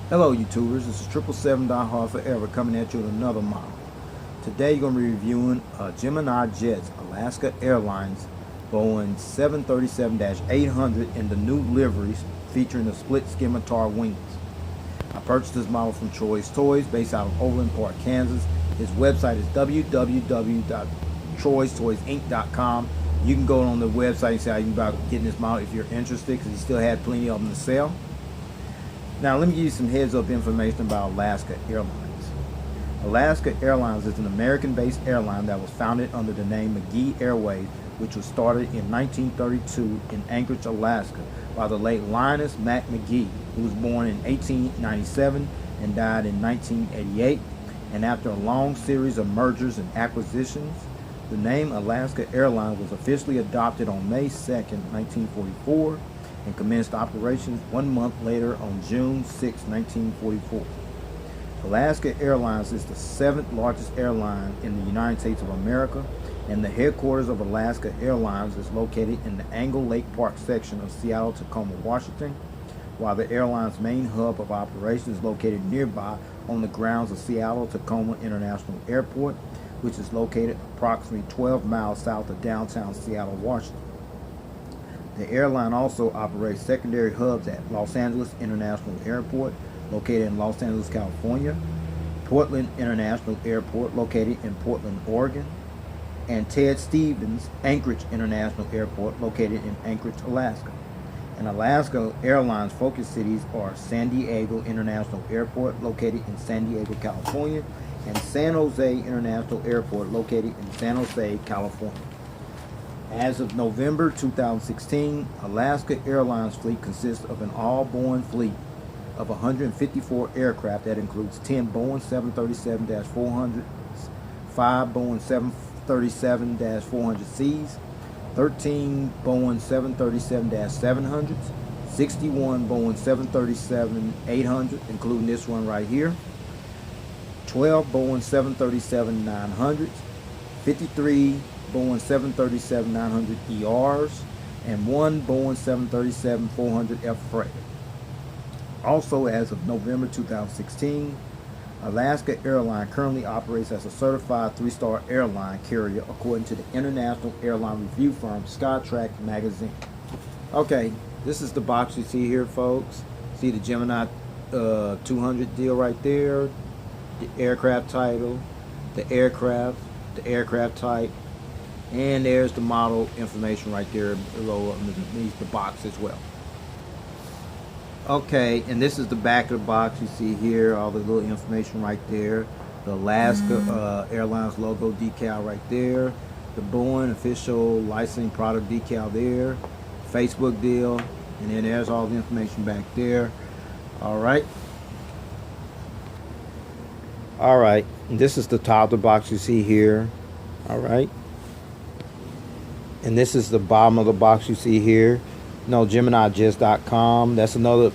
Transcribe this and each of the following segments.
Hello YouTubers, this is 777 Forever coming at you with another model. Today you're going to be reviewing Gemini Jets Alaska Airlines Boeing 737-800 in the new liveries featuring the split Scimitar winglets. I purchased this model from Troy's Toys based out of Overland Park, Kansas. His website is www.troystoysinc.com. You can go on the website and see how you can about getting this model if you're interested, because he still had plenty of them to sell. Now let me give you some heads up information about Alaska Airlines. Alaska Airlines is an American-based airline that was founded under the name McGee Airways, which was started in 1932 in Anchorage, Alaska by the late Linus Mac McGee, who was born in 1897 and died in 1988. And after a long series of mergers and acquisitions, the name Alaska Airlines was officially adopted on May 2nd, 1944, and commenced operations 1 month later on June 6, 1944. Alaska Airlines is the 7th largest airline in the United States of America, and the headquarters of Alaska Airlines is located in the Angle Lake Park section of Seattle-Tacoma, Washington, while the airline's main hub of operations is located nearby on the grounds of Seattle-Tacoma International Airport, which is located approximately 12 miles south of downtown Seattle, Washington. The airline also operates secondary hubs at Los Angeles International Airport, located in Los Angeles, California, Portland International Airport, located in Portland, Oregon, and Ted Stevens Anchorage International Airport, located in Anchorage, Alaska. And Alaska Airlines focus cities are San Diego International Airport, located in San Diego, California, and San Jose International Airport, located in San Jose, California. As of November 2016, Alaska Airlines fleet consists of an all-Boeing fleet of 154 aircraft that includes 10 Boeing 737-400s, 5 Boeing 737-400Cs, 13 Boeing 737-700s, 61 Boeing 737-800, including this one right here, 12 Boeing 737-900s, 53 Boeing 737-900 ERs, and 1 Boeing 737-400F freighter. Also, as of November 2016, Alaska Airlines currently operates as a certified 3-star airline carrier according to the international airline review firm Skytrax magazine. Okay, this is the box you see here, folks. See the Gemini 200 deal right there, the aircraft title, the aircraft type, and there's the model information right there below underneath the box as well. Okay, and this is the back of the box. You see here all the little information right there. The Alaska Airlines logo decal right there. The Boeing official licensing product decal there. Facebook deal, and then there's all the information back there. Alright, and this is the top of the box you see here. Alright, and this is the bottom of the box you see here. No, GeminiJets.com. That's another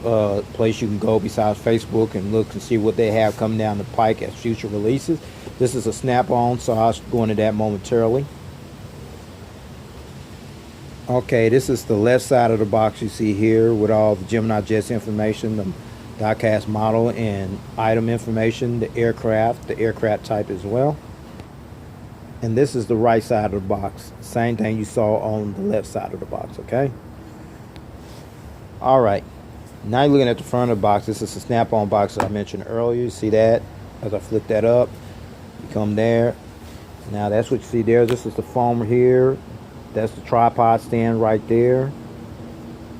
place you can go besides Facebook and look and see what they have coming down the pike as future releases. This is a snap-on, so I'll go into that momentarily. Okay, this is the left side of the box you see here with all the Gemini Jets information, the diecast model and item information, the aircraft type as well. And this is the right side of the box. Same thing you saw on the left side of the box, okay? Alright, now you're looking at the front of the box. This is the snap-on box that I mentioned earlier. You see that? As I flip that up, you come there. Now that's what you see there. This is the foam here. That's the tripod stand right there.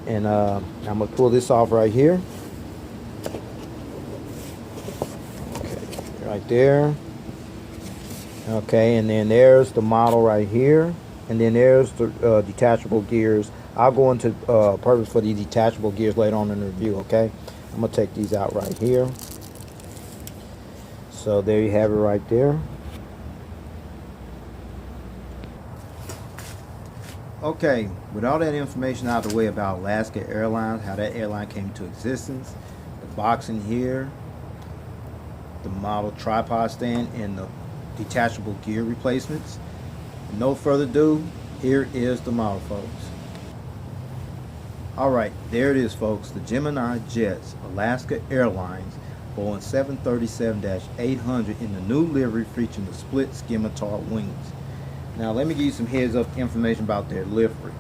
And I'm going to pull this off right here. Okay, right there. Okay, and then there's the model right here. And then there's the detachable gears. I'll go into purpose for these detachable gears later on in the review, okay? I'm going to take these out right here. So there you have it right there. Okay, with all that information out of the way about Alaska Airlines, how that airline came into existence, the box in here, the model tripod stand, and the detachable gear replacements, no further ado, here is the model, folks. Alright, there it is, folks. The Gemini Jets Alaska Airlines Boeing 737-800 in the new livery featuring the split Scimitar winglets. Now let me give you some heads up information about their livery.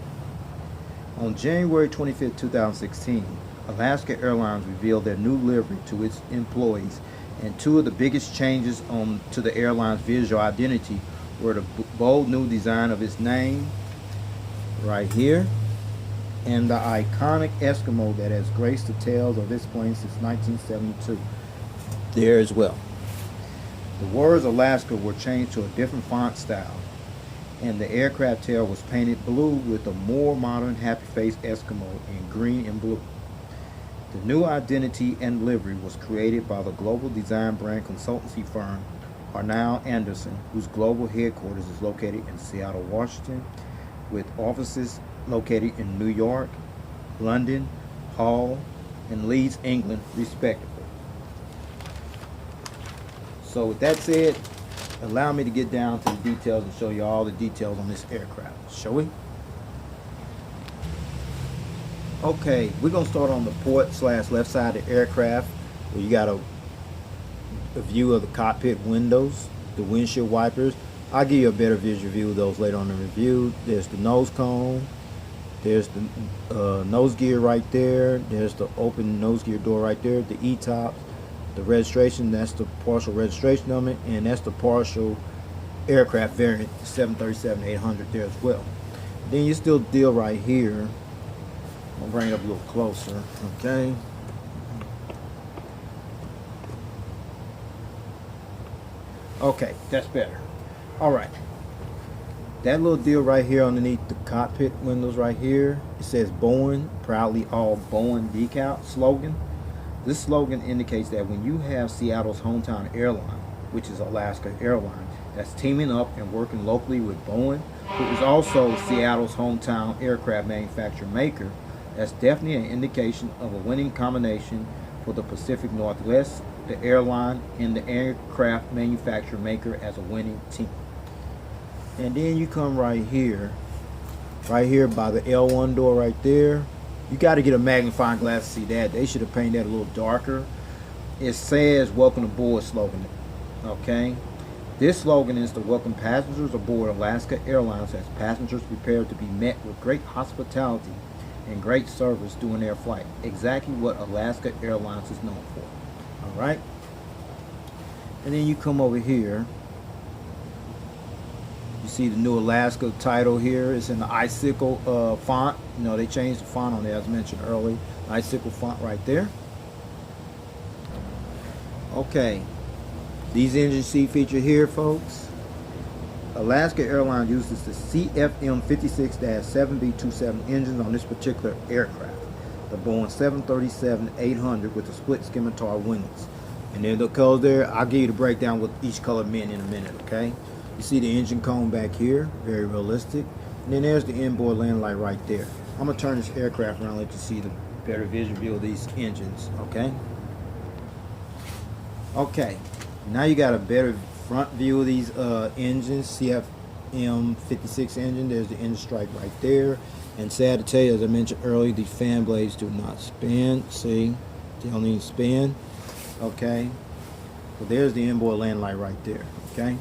On January 25, 2016, Alaska Airlines revealed their new livery to its employees, and two of the biggest changes to the airline's visual identity were the bold new design of its name right here and the iconic Eskimo that has graced the tails of this plane since 1972 there as well. The words Alaska were changed to a different font style, and the aircraft tail was painted blue with a more modern happy-faced Eskimo in green and blue. The new identity and livery was created by the global design brand consultancy firm Hornall Anderson, whose global headquarters is located in Seattle, Washington, with offices located in New York, London, Hull, and Leeds, England, respectively. So with that said, allow me to get down to the details and show you all the details on this aircraft. Shall we? Okay, we're going to start on the port/left side of the aircraft, where you got a view of the cockpit windows, the windshield wipers. I'll give you a better visual view of those later on in the review. There's the nose cone. There's the nose gear right there. There's the open nose gear door right there. The E-tops. The registration, that's the partial registration number, and that's the partial aircraft variant, the 737-800 there as well. Then you still deal right here. I'll bring it up a little closer, okay? Okay, that's better. All right. That little deal right here underneath the cockpit windows right here, it says Boeing, proudly all Boeing decal slogan. This slogan indicates that when you have Seattle's hometown airline, which is Alaska Airlines, that's teaming up and working locally with Boeing, who is also Seattle's hometown aircraft manufacturer maker, that's definitely an indication of a winning combination for the Pacific Northwest, the airline, and the aircraft manufacturer maker as a winning team. And then you come right here by the L1 door right there. You got to get a magnifying glass to see that. They should have painted that a little darker. It says "Welcome Aboard" slogan. Okay, this slogan is to welcome passengers aboard Alaska Airlines as passengers prepare to be met with great hospitality and great service during their flight. Exactly what Alaska Airlines is known for. All right, and then you come over here. You see the new Alaska title here. It's in the icicle font. You know, they changed the font on there as mentioned earlier. Icicle font right there. Okay. These engine seat feature here, folks. Alaska Airlines uses the CFM56-7B27 engines on this particular aircraft. The Boeing 737-800 with the split Scimitar winglets. And then the colors there, I'll give you the breakdown with each color in a minute, okay? You see the engine cone back here, very realistic. And then there's the inboard landing light right there. I'm going to turn this aircraft around and let you see the better visual view of these engines, okay? Okay, now you got a better front view of these engines. CFM56 engine, there's the engine stripe right there. And sad to tell you, as I mentioned earlier, these fan blades do not spin. See, they don't even spin, okay? So there's the inboard landing light right there, okay?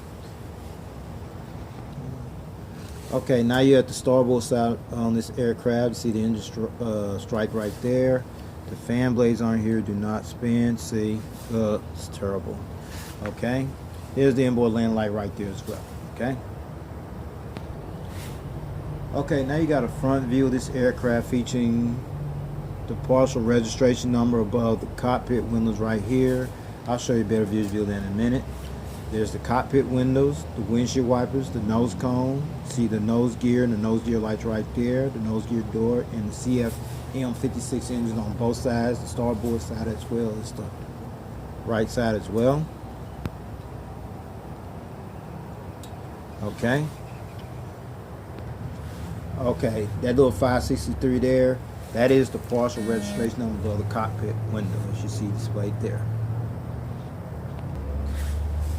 Okay, now you're at the starboard side on this aircraft. You see the engine strike right there. The fan blades on here do not spin. See, it's terrible. Okay, here's the inboard landing light right there as well. Okay. Okay, now you got a front view of this aircraft featuring the partial registration number above the cockpit windows right here. I'll show you a better view in a minute. There's the cockpit windows, the windshield wipers, the nose cone. See the nose gear and the nose gear lights right there, the nose gear door, and the CFM56 engine on both sides, the starboard side as well as the right side as well. Okay. Okay, that little 563 there, that is the partial registration number of the cockpit window, as you see displayed there.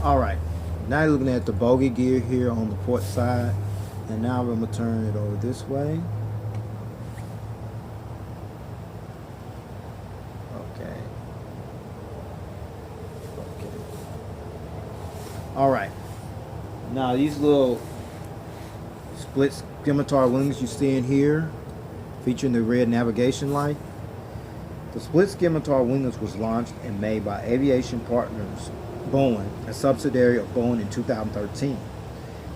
Alright, now you're looking at the bogey gear here on the port side, and now I'm going to turn it over this way. Okay. All right. Now these little split Scimitar wings you see in here, featuring the red navigation light. The split Scimitar winglets was launched and made by Aviation Partners Boeing, a subsidiary of Boeing, in 2013.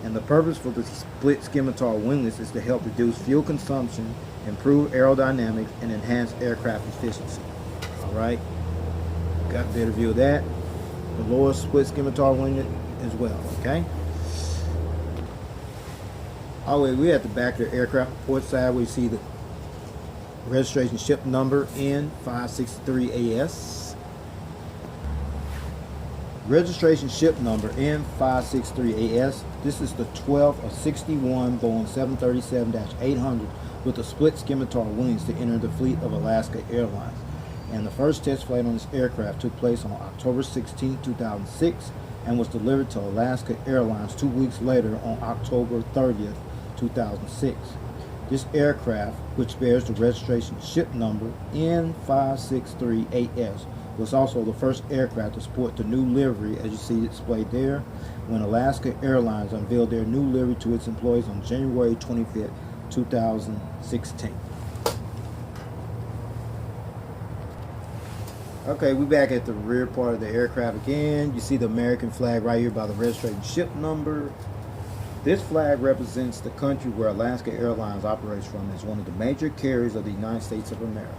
And the purpose for the split Scimitar winglets is to help reduce fuel consumption, improve aerodynamics, and enhance aircraft efficiency. All right, got a better view of that. The lower split Scimitar winglet as well. Okay. All the way, we're at the back of the aircraft port side. We see the registration ship number N563AS. Registration ship number N563AS. This is the 12th of 61 Boeing 737-800 with the split Scimitar wings to enter the fleet of Alaska Airlines. And the first test flight on this aircraft took place on October 16, 2006 and was delivered to Alaska Airlines 2 weeks later on October 30th, 2006. This aircraft, which bears the registration ship number N563AS, was also the first aircraft to sport the new livery, as you see displayed there, when Alaska Airlines unveiled their new livery to its employees on January 25th, 2016. Okay, we're back at the rear part of the aircraft again. You see the American flag right here by the registration ship number. This flag represents the country where Alaska Airlines operates from as one of the major carriers of the United States of America.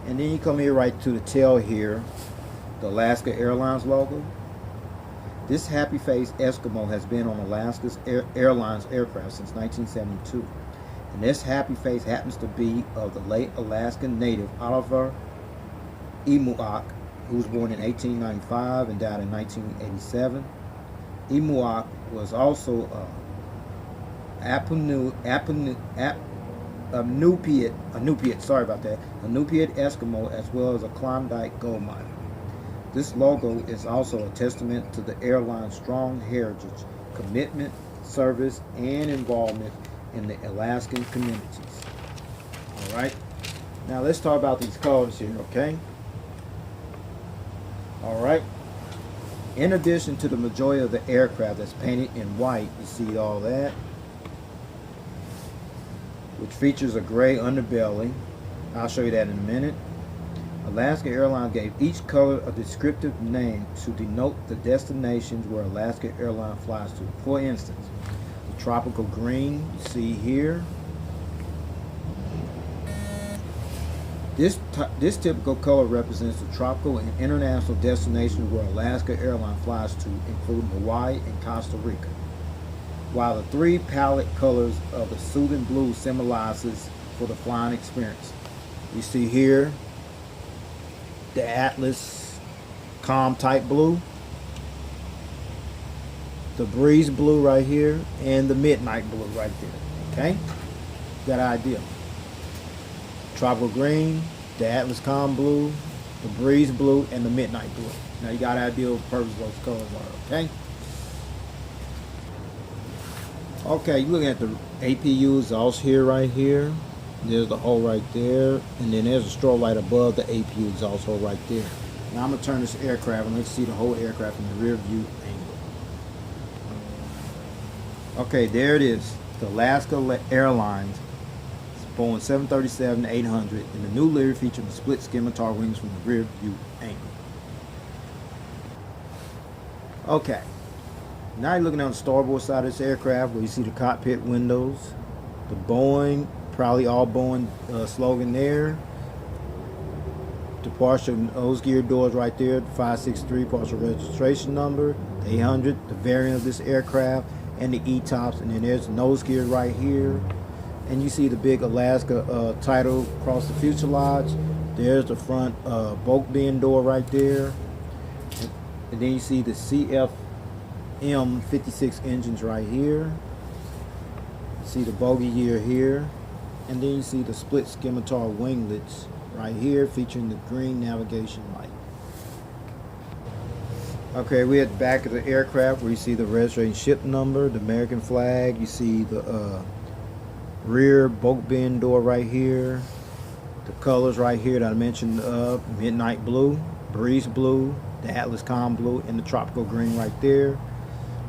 And then you come here right to the tail here, the Alaska Airlines logo. This happy face Eskimo has been on Alaska's Airlines aircraft since 1972. And this happy face happens to be of the late Alaskan native Oliver Emuak, who was born in 1895 and died in 1987. Emuak was also a Inupiat Eskimo, as well as a Klondike gold miner. This logo is also a testament to the airline's strong heritage, commitment, service, and involvement in the Alaskan communities. All right, now let's talk about these colors here, okay? All right. In addition to the majority of the aircraft that's painted in white, you see all that, which features a gray underbelly. I'll show you that in a minute. Alaska Airlines gave each color a descriptive name to denote the destinations where Alaska Airlines flies to. For instance, the tropical green you see here. This typical color represents the tropical and international destinations where Alaska Airlines flies to, including Hawaii and Costa Rica. While the three palette colors of the soothing blue symbolizes for the flying experience. You see here the Atlas calm type blue, the breeze blue right here, and the midnight blue right there. Okay, got an idea. Tropical green, the Atlas calm blue, the breeze blue, and the midnight blue. Now you got an idea of the purpose of those colors are. Okay. Okay, you're looking at the APUs also here, right here. There's the hole right there, and then there's a strobe light above the APU exhaust hole right there. Now I'm gonna turn this aircraft and let's see the whole aircraft from the rear view angle. Okay, there it is, the Alaska Airlines Boeing 737-800 in the new livery featuring the split Scimitar wings from the rear view angle. Okay, now you're looking on the starboard side of this aircraft where you see the cockpit windows, the Boeing, probably all Boeing slogan there, the partial nose gear doors right there, the 563 partial registration number, the 800, the variant of this aircraft, and the E-tops, and then there's the nose gear right here. And you see the big Alaska title across the fuselage. There's the front bulk bin door right there. And then you see the CFM56 engines right here. You see the bogey gear here. And then you see the split Scimitar winglets right here featuring the green navigation light. Okay, we're at the back of the aircraft where you see the registration ship number, the American flag. You see the rear bulk bin door right here, the colors right here that I mentioned, midnight blue, breeze blue, the Atlas calm blue, and the tropical green right there.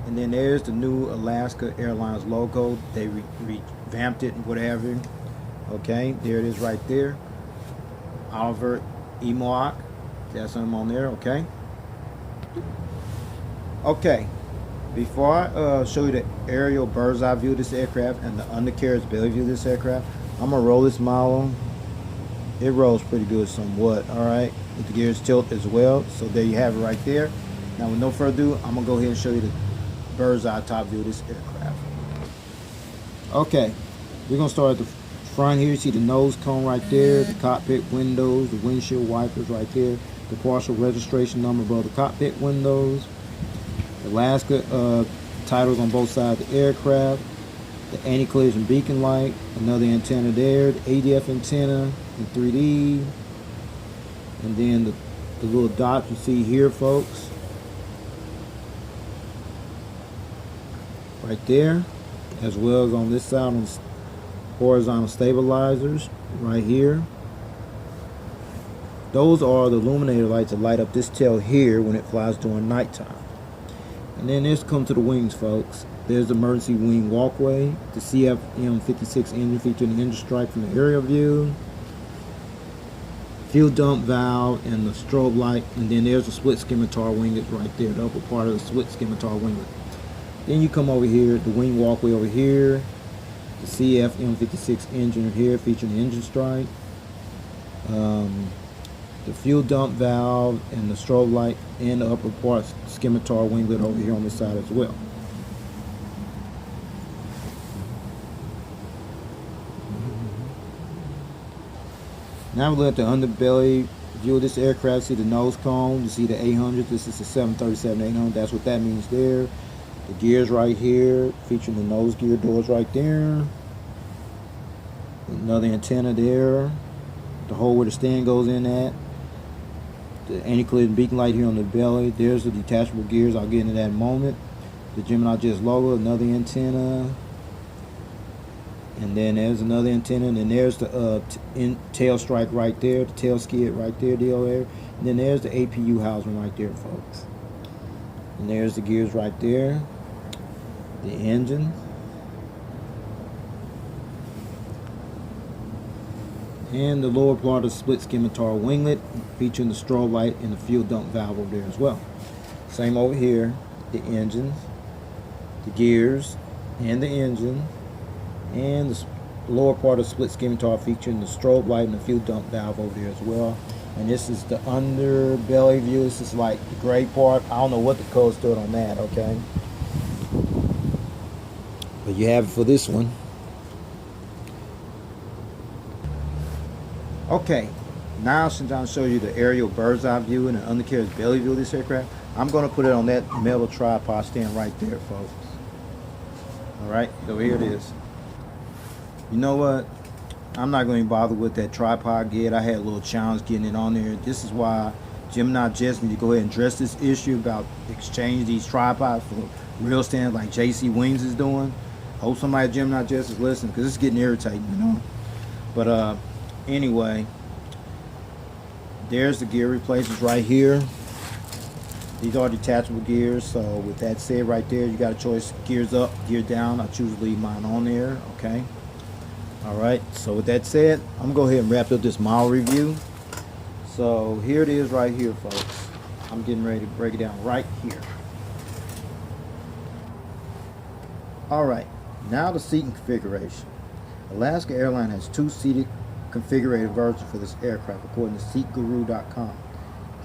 And then there's the new Alaska Airlines logo. They revamped it and whatever. Okay, there it is right there. Oliver Emoak. That's him on there. Okay. Okay. Before I show you the aerial bird's eye view of this aircraft and the undercarriage belly view of this aircraft, I'm gonna roll this model. It rolls pretty good somewhat. All right, with the gears tilt as well. So there you have it right there. Now with no further ado, I'm gonna go ahead and show you the bird's eye top view of this aircraft. Okay, we're gonna start at the front here. You see the nose cone right there, the cockpit windows, the windshield wipers right there, the partial registration number above the cockpit windows, Alaska titles on both sides of the aircraft, the anti-collision beacon light, another antenna there, the ADF antenna in 3D, and then the little dots you see here, folks, right there, as well as on this side on horizontal stabilizers right here. Those are the illuminator lights that light up this tail here when it flies during nighttime. And then this comes to the wings, folks. There's the emergency wing walkway, the CFM56 engine featuring the engine strike from the aerial view, fuel dump valve, and the strobe light. And then there's the split Scimitar winglet right there, the upper part of the split Scimitar winglet. Then you come over here, the wing walkway over here, the CFM56 engine here featuring the engine strike, the fuel dump valve, and the strobe light, and the upper part Scimitar winglet over here on this side as well. Now we look at the underbelly view of this aircraft. See the nose cone, you see the 800. This is the 737-800. That's what that means there. The gears right here, featuring the nose gear doors right there. Another antenna there. The hole where the stand goes in at. The anti-collision beacon light here on the belly. There's the detachable gears. I'll get into that in a moment. The Gemini logo, another antenna. And then there's another antenna. And then there's the tail strike right there. The tail skid right there, deal there. And then there's the APU housing right there, folks. And there's the gears right there. The engine. And the lower part of the split Scimitar winglet, featuring the strobe light and the fuel dump valve over there as well. Same over here, the engines, the gears, and the engine, and the lower part of the split Scimitar featuring the strobe light and the fuel dump valve over there as well. And this is the underbelly view. This is like the gray part. I don't know what the code stood on that, okay? But you have it for this one. Okay, now since I'll show you the aerial bird's eye view and the undercarriage belly view of this aircraft, I'm going to put it on that metal tripod stand right there, folks. Alright, so here it is. You know what? I'm not going to bother with that tripod yet. I had a little challenge getting it on there. This is why Gemini Jets need to go ahead and address this issue about exchange these tripods for real stands like JC Wings is doing. Hope somebody at Gemini Jets is listening, because it's getting irritating, you know. But anyway, there's the gear replacements right here. These are detachable gears. So with that said right there, you got a choice: gears up, gear down. I choose to leave mine on there. Okay. Alright, so with that said, I'm going to go ahead and wrap up this model review. So here it is right here, folks. I'm getting ready to break it down right here. Alright, now the seating configuration. Alaska Airline has two seated configurated versions for this aircraft according to SeatGuru.com.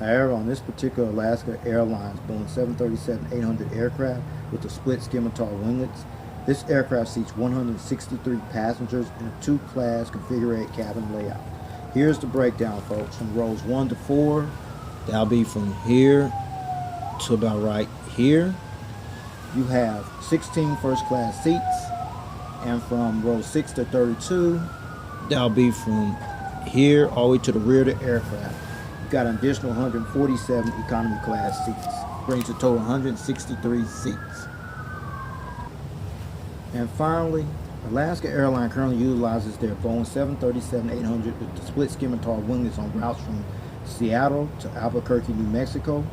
However, on this particular Alaska Airlines Boeing 737-800 aircraft with the split Scimitar winglets, this aircraft seats 163 passengers in a two-class configured cabin layout. Here's the breakdown, folks. From rows 1 to 4, that'll be from here to about right here. You have 16 first-class seats, and from row 6 to 32, that'll be from here all the way to the rear of the aircraft. You've got an additional 147 economy class seats. Brings a total of 163 seats. And finally, Alaska Airlines currently utilizes their Boeing 737-800 with the split Scimitar winglets on routes from Seattle to Albuquerque, New Mexico,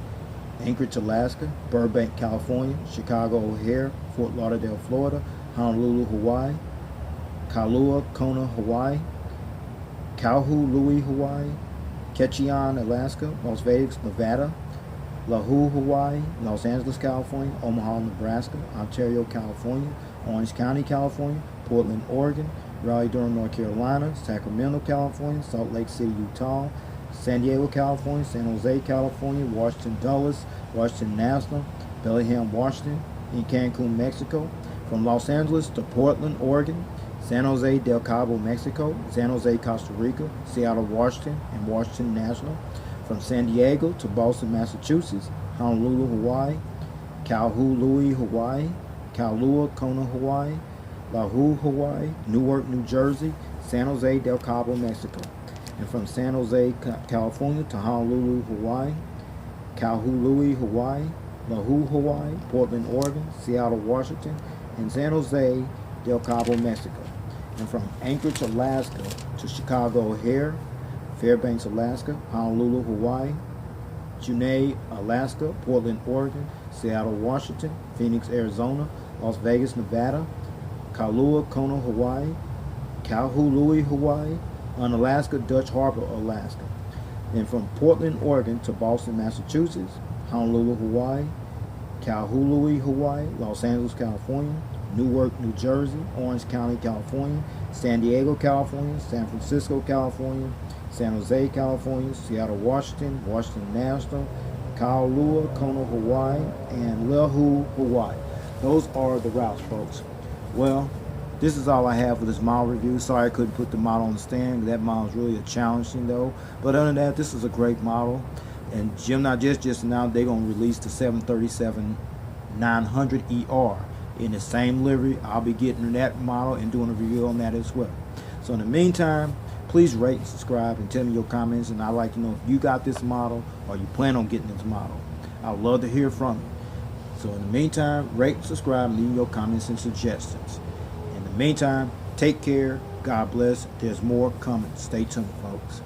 Anchorage, Alaska, Burbank, California, Chicago O'Hare, Fort Lauderdale, Florida, Honolulu, Hawaii, Kailua, Kona, Hawaii, Kahului, Hawaii, Ketchian, Alaska, Las Vegas, Nevada, Hulll, Hawaii, Los Angeles, California, Omaha, Nebraska, Ontario, California, Orange County, California, Portland, Oregon, Raleigh-Durham, North Carolina, Sacramento, California, Salt Lake City, Utah, San Diego, California, San Jose, California, Washington Dulles, Washington National, Bellingham, Washington, and Cancun, Mexico. From Los Angeles to Portland, Oregon, San Jose del Cabo, Mexico, San Jose, Costa Rica, Seattle, Washington, and Washington National. From San Diego to Boston, Massachusetts, Honolulu, Hawaii, Kahului, Hawaii, Kailua, Kona, Hawaii, Hulll, Hawaii, Newark, New Jersey, San Jose del Cabo, Mexico. And from San Jose, California to Honolulu, Hawaii, Kahului, Hawaii, Hulll, Hawaii, Portland, Oregon, Seattle, Washington, and San Jose del Cabo, Mexico. And from Anchorage, Alaska to Chicago O'Hare, Fairbanks, Alaska, Honolulu, Hawaii, Juneau, Alaska, Portland, Oregon, Seattle, Washington, Phoenix, Arizona, Las Vegas, Nevada, Kailua, Kona, Hawaii, Kahului, Hawaii, Unalaska, Dutch Harbor, Alaska. Then from Portland, Oregon to Boston, Massachusetts, Honolulu, Hawaii, Kahului, Hawaii, Los Angeles, California, Newark, New Jersey, Orange County, California, San Diego, California, San Francisco, California, San Jose, California, Seattle, Washington, Washington National, Kailua, Kona, Hawaii, and Hulll, Hawaii. Those are the routes, folks. Well, this is all I have for this model review. Sorry I couldn't put the model on the stand. That model is really a challenging though. But other than that, this is a great model. And Gemini just announced they're going to release the 737-900ER in the same livery. I'll be getting that model and doing a review on that as well. So in the meantime, please rate and subscribe and tell me your comments. And I'd like to know if you got this model or you plan on getting this model. I'd love to hear from you. So in the meantime, rate and subscribe and leave your comments and suggestions. In the meantime, take care. God bless. There's more coming. Stay tuned, folks.